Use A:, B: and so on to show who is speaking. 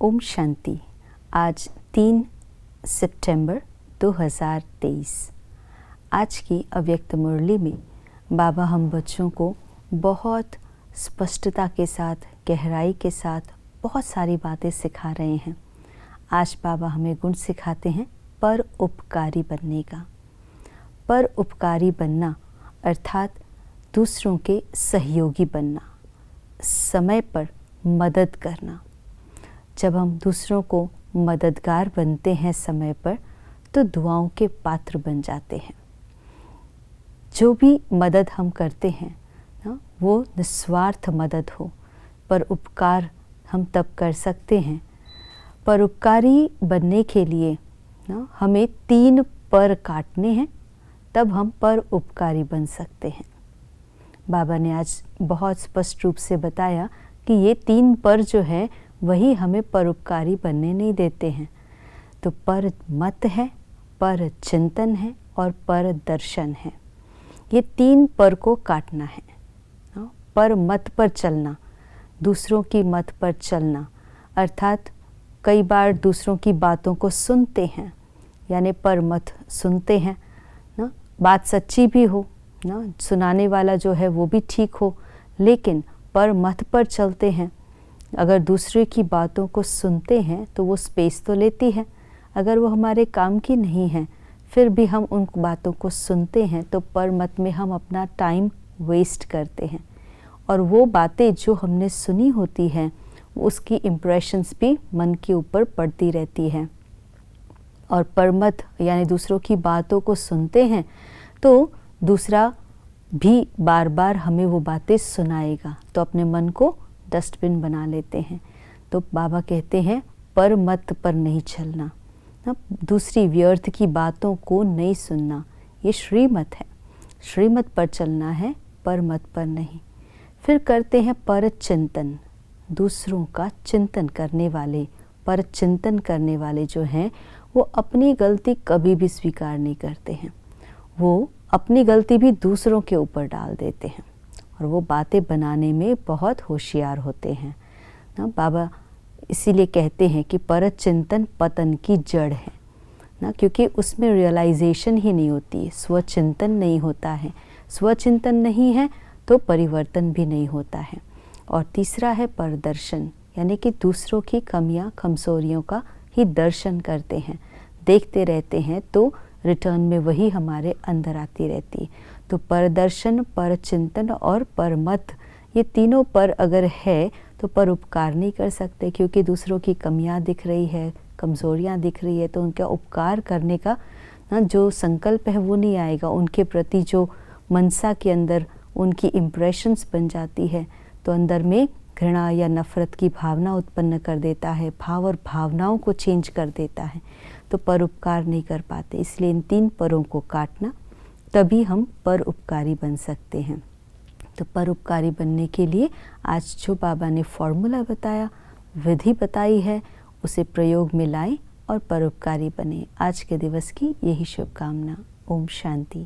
A: ओम शांति। आज 3 सितंबर 2023। आज की अव्यक्त मुरली में बाबा हम बच्चों को बहुत स्पष्टता के साथ, गहराई के साथ बहुत सारी बातें सिखा रहे हैं। आज बाबा हमें गुण सिखाते हैं पर उपकारी बनने का। पर उपकारी बनना अर्थात दूसरों के सहयोगी बनना, समय पर मदद करना। जब हम दूसरों को मददगार बनते हैं समय पर, तो दुआओं के पात्र बन जाते हैं। जो भी मदद हम करते हैं ना, वो निस्वार्थ मदद हो। पर उपकार हम तब कर सकते हैं। परोपकारी बनने के लिए ना हमें 3 पर काटने हैं, तब हम पर उपकारी बन सकते हैं। बाबा ने आज बहुत स्पष्ट रूप से बताया कि ये 3 पर जो है वही हमें परोपकारी बनने नहीं देते हैं। तो पर मत है, पर चिंतन है और पर दर्शन है। ये 3 पर को काटना है। पर मत पर चलना, दूसरों की मत पर चलना, अर्थात कई बार दूसरों की बातों को सुनते हैं, यानी पर मत सुनते हैं ना, बात सच्ची भी हो ना, सुनाने वाला जो है वो भी ठीक हो, लेकिन पर मत पर चलते हैं। अगर दूसरे की बातों को सुनते हैं तो वो स्पेस तो लेती है। अगर वो हमारे काम की नहीं है, फिर भी हम उन बातों को सुनते हैं, तो पर मत में हम अपना टाइम वेस्ट करते हैं। और वो बातें जो हमने सुनी होती हैं, उसकी इम्प्रेशंस भी मन के ऊपर पड़ती रहती हैं। और परमत यानी दूसरों की बातों को सुनते हैं तो दूसरा भी बार बार हमें वो बातें सुनाएगा, तो अपने मन को डस्टबिन बना लेते हैं। तो बाबा कहते हैं पर मत पर नहीं चलना, दूसरी व्यर्थ की बातों को नहीं सुनना। ये श्रीमत है, श्रीमत पर चलना है, पर मत पर नहीं। फिर करते हैं पर चिंतन, दूसरों का चिंतन करने वाले। पर चिंतन करने वाले जो हैं वो अपनी गलती कभी भी स्वीकार नहीं करते हैं। वो अपनी गलती भी दूसरों के ऊपर डाल देते हैं और वो बातें बनाने में बहुत होशियार होते हैं ना। बाबा इसीलिए कहते हैं कि पर चिंतन पतन की जड़ है ना, क्योंकि उसमें रियलाइजेशन ही नहीं होती है, स्वचिंतन नहीं होता है। स्वचिंतन नहीं है तो परिवर्तन भी नहीं होता है। और तीसरा है परदर्शन, यानी कि दूसरों की कमियां कमजोरियों का ही दर्शन करते हैं, देखते रहते हैं, तो रिटर्न में वही हमारे अंदर आती रहती है। तो परदर्शन, पर चिंतन और परमत, ये तीनों पर अगर है तो पर उपकार नहीं कर सकते, क्योंकि दूसरों की कमियां दिख रही है, कमजोरियां दिख रही है, तो उनका उपकार करने का ना जो संकल्प है वो नहीं आएगा। उनके प्रति जो मनसा के अंदर उनकी इम्प्रेशंस बन जाती है, तो अंदर में घृणा या नफरत की भावना उत्पन्न कर देता है, भाव और भावनाओं को चेंज कर देता है, तो परोपकार नहीं कर पाते। इसलिए इन 3 परों को काटना, तभी हम परोपकारी बन सकते हैं। तो परोपकारी बनने के लिए आज जो बाबा ने फॉर्मूला बताया, विधि बताई है, उसे प्रयोग में लाएं और परोपकारी बने। आज के दिवस की यही शुभकामना। ओम शांति।